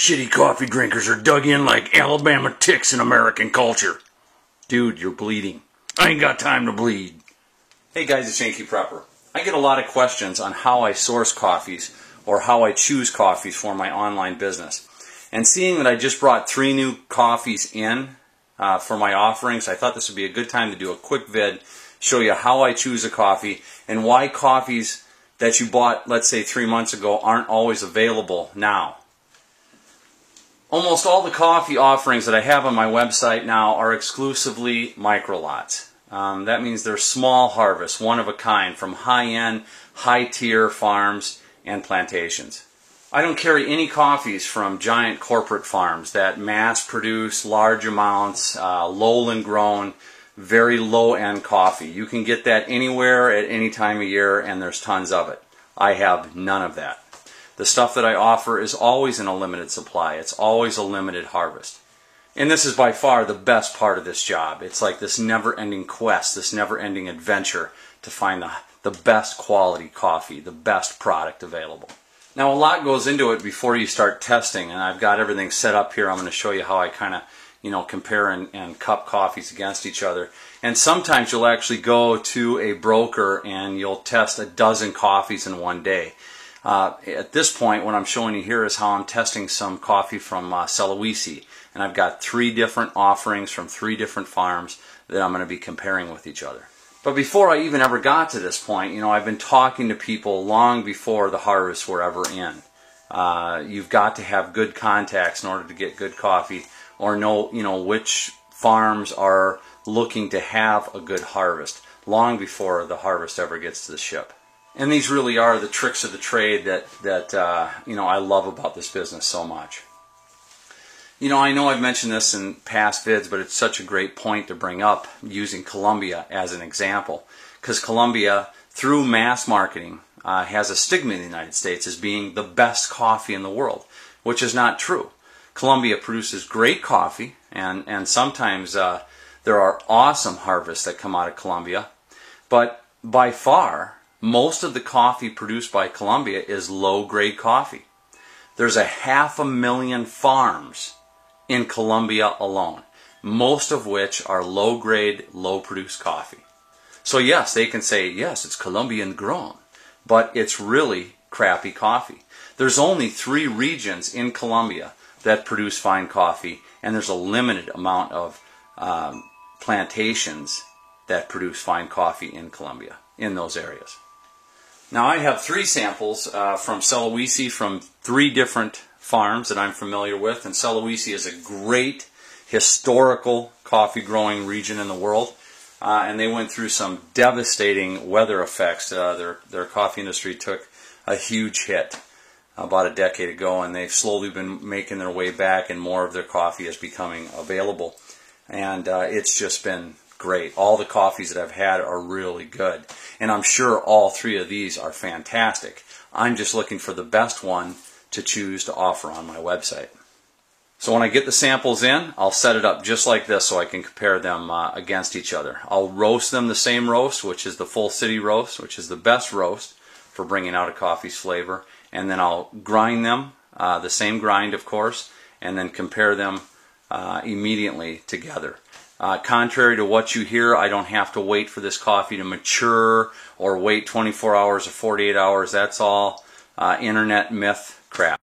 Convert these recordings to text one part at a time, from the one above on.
Shitty coffee drinkers are dug in like Alabama ticks in American culture. Dude, you're bleeding. I ain't got time to bleed. Hey guys, it's Yankee Prepper. I get a lot of questions on how I source coffees or how I choose coffees for my online business. And seeing that I just brought 3 new coffees in for my offerings, I thought this would be a good time to do a quick vid, show you how I choose a coffee and why coffees that you bought, let's say 3 months ago, aren't always available now. Almost all the coffee offerings that I have on my website now are exclusively micro lots. That means they're small harvests, one of a kind, from high-end, high-tier farms and plantations. I don't carry any coffees from giant corporate farms that mass produce large amounts, lowland grown, very low-end coffee. You can get that anywhere at any time of year, and there's tons of it. I have none of that. The stuff that I offer is always in a limited supply. It's always a limited harvest. And this is by far the best part of this job. It's like this never-ending quest, this never-ending adventure to find the best quality coffee, the best product available. Now, a lot goes into it before you start testing, and I've got everything set up here. I'm going to show you how I kind of compare and cup coffees against each other. And sometimes you'll actually go to a broker and you'll test a dozen coffees in one day. At this point, what I'm showing you here is how I'm testing some coffee from Sulawesi. And I've got 3 different offerings from 3 different farms that I'm going to be comparing with each other. But before I even ever got to this point, I've been talking to people long before the harvests were ever in. You've got to have good contacts in order to get good coffee, or know, which farms are looking to have a good harvest long before the harvest ever gets to the ship. And these really are the tricks of the trade that I love about this business so much. I know I've mentioned this in past vids, but it's such a great point to bring up using Colombia as an example. Because Colombia, through mass marketing, has a stigma in the United States as being the best coffee in the world, which is not true. Colombia produces great coffee, and sometimes there are awesome harvests that come out of Colombia. But by far, most of the coffee produced by Colombia is low-grade coffee. There's 500,000 farms in Colombia alone, most of which are low-grade, low-produced coffee. So yes, they can say, yes, it's Colombian grown, but it's really crappy coffee. There's only 3 regions in Colombia that produce fine coffee, and there's a limited amount of plantations that produce fine coffee in Colombia, in those areas. Now I have 3 samples from Sulawesi from 3 different farms that I'm familiar with, and Sulawesi is a great historical coffee growing region in the world, and they went through some devastating weather effects. Their coffee industry took a huge hit about a decade ago, and they've slowly been making their way back, and more of their coffee is becoming available, and it's just been great. All the coffees that I've had are really good, and I'm sure all 3 of these are fantastic. I'm just looking for the best one to choose to offer on my website. So when I get the samples in, I'll set it up just like this so I can compare them against each other. I'll roast them the same roast, which is the Full City roast, which is the best roast for bringing out a coffee's flavor, and then I'll grind them, the same grind of course, and then compare them immediately together. Contrary to what you hear, I don't have to wait for this coffee to mature or wait 24 hours or 48 hours. That's all internet myth crap.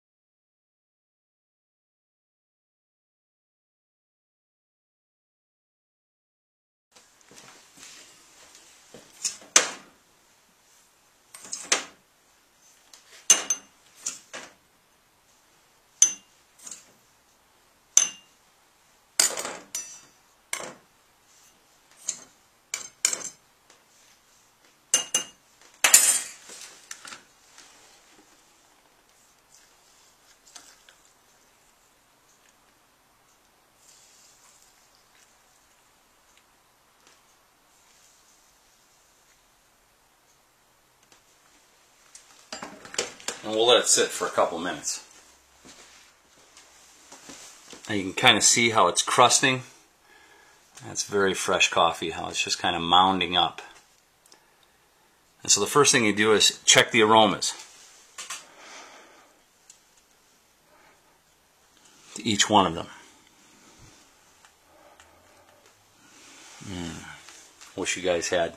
And we'll let it sit for a couple minutes. And you can kind of see how it's crusting. That's very fresh coffee, how it's just kind of mounding up. And so the first thing you do is check the aromas. to each one of them. Wish you guys had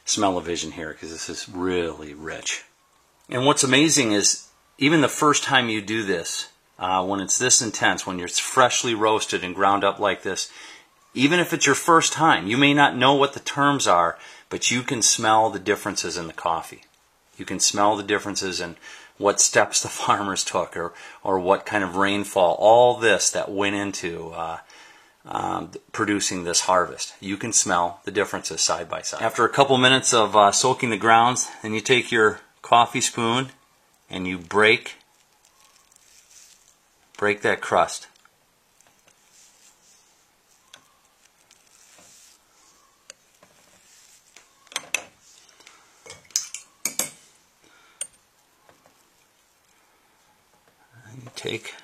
smell-o-vision here, because this is really rich. And what's amazing is, even the first time you do this, when it's this intense, when it's freshly roasted and ground up like this, even if it's your first time, you may not know what the terms are, but you can smell the differences in the coffee. You can smell the differences in what steps the farmers took, or what kind of rainfall, all this that went into producing this harvest. You can smell the differences side by side. After a couple minutes of soaking the grounds, then you take your coffee spoon and you break that crust. And you take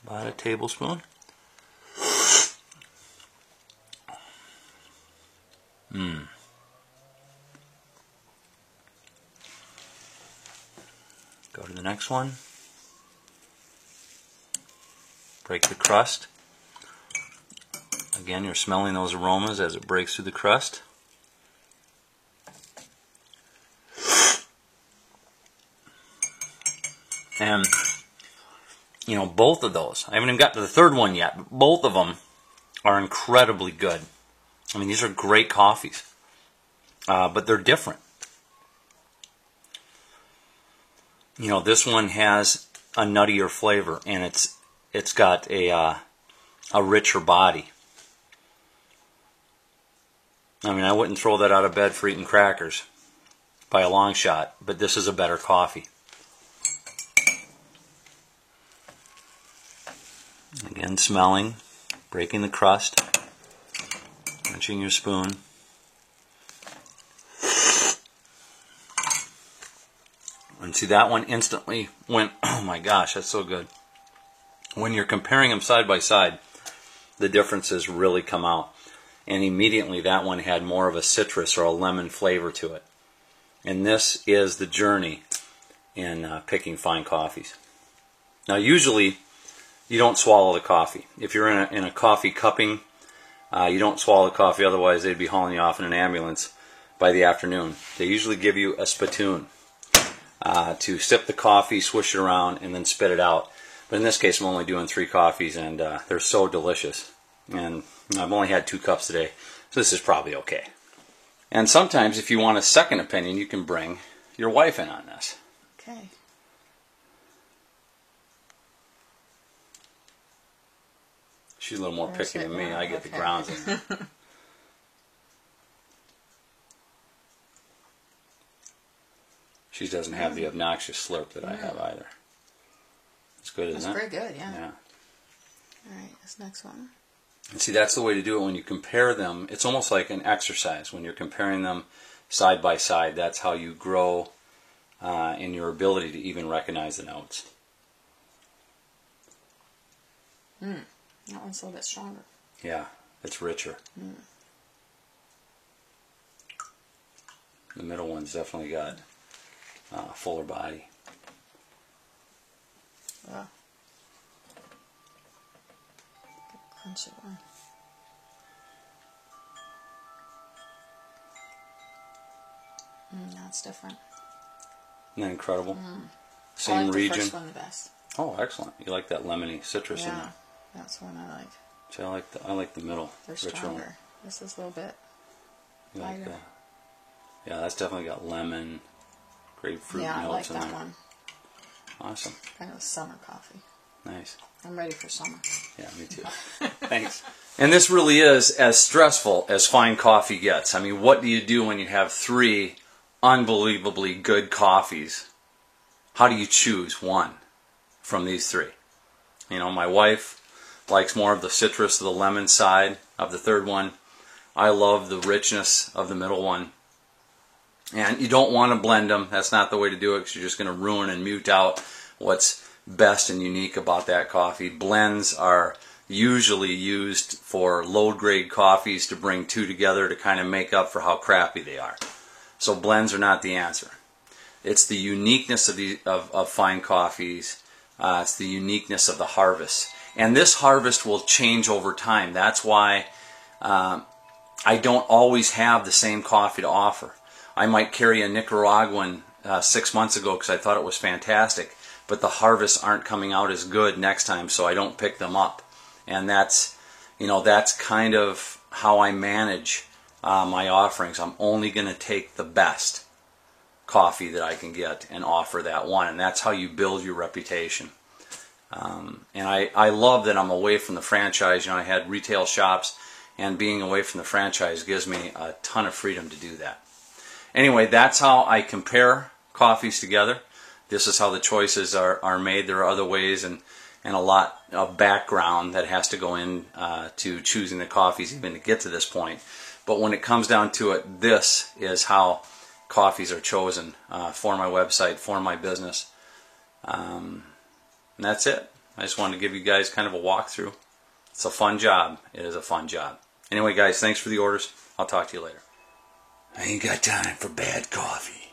about a tablespoon. Go to the next one. Break the crust. Again, you're smelling those aromas as it breaks through the crust. And, you know, both of those, I haven't even got to the third one yet, but both of them are incredibly good. I mean, these are great coffees, but they're different. You know, this one has a nuttier flavor, and it's got a richer body. I mean, I wouldn't throw that out of bed for eating crackers by a long shot, but this is a better coffee. Again, smelling, breaking the crust, wrenching your spoon. And see, that one instantly went, oh my gosh, that's so good. When you're comparing them side by side, the differences really come out. And immediately that one had more of a citrus or a lemon flavor to it. And this is the journey in picking fine coffees. Now usually you don't swallow the coffee. If you're in a coffee cupping, you don't swallow the coffee, otherwise they'd be hauling you off in an ambulance by the afternoon. They usually give you a spittoon to sip the coffee, swish it around, and then spit it out. But in this case, I'm only doing 3 coffees, and they're so delicious. And I've only had 2 cups today, so this is probably okay. And sometimes, if you want a second opinion, you can bring your wife in on this. Okay. She's a little more picky than me. I get the grounds in there. She doesn't have the obnoxious slurp that I have either. It's good, isn't it? That's very good, yeah. Yeah. All right, this next one. And see, that's the way to do it when you compare them. It's almost like an exercise. When you're comparing them side by side, that's how you grow in your ability to even recognize the notes. That one's a little bit stronger. Yeah, it's richer. The middle one's definitely got a fuller body. Wow. Crunchy one. That's different. Isn't that incredible? I like region. the first one the best. Oh, excellent! You like that lemony citrus in Yeah, there? that's one I like. See, I like the middle. They're richer stronger. one. This is a little bit You like lighter. that? Yeah, that's definitely got lemon, grapefruit Yeah, I like notes in that there. one. Awesome. Kind of summer coffee. Nice. I'm ready for summer. Yeah, me too. Thanks. And this really is as stressful as fine coffee gets. I mean, what do you do when you have 3 unbelievably good coffees? How do you choose one from these 3? You know, my wife likes more of the citrus, the lemon side of the third one. I love the richness of the middle one. And you don't want to blend them. That's not the way to do it, because you're just going to ruin and mute out what's best and unique about that coffee. Blends are usually used for low-grade coffees to bring 2 together to kind of make up for how crappy they are. So blends are not the answer. It's the uniqueness of fine coffees. It's the uniqueness of the harvest. And this harvest will change over time. That's why I don't always have the same coffee to offer. I might carry a Nicaraguan 6 months ago because I thought it was fantastic, but the harvests aren't coming out as good next time, so I don't pick them up. And that's, you know, that's kind of how I manage my offerings. I'm only going to take the best coffee that I can get and offer that one, and that's how you build your reputation. And I love that I'm away from the franchise. You know, I had retail shops, and being away from the franchise gives me a ton of freedom to do that. Anyway, that's how I compare coffees together. This is how the choices are made. There are other ways and a lot of background that has to go in to choosing the coffees even to get to this point. But when it comes down to it, this is how coffees are chosen for my website, for my business. And that's it. I just wanted to give you guys kind of a walkthrough. It's a fun job. It is a fun job. Anyway, guys, thanks for the orders. I'll talk to you later. I ain't got time for bad coffee.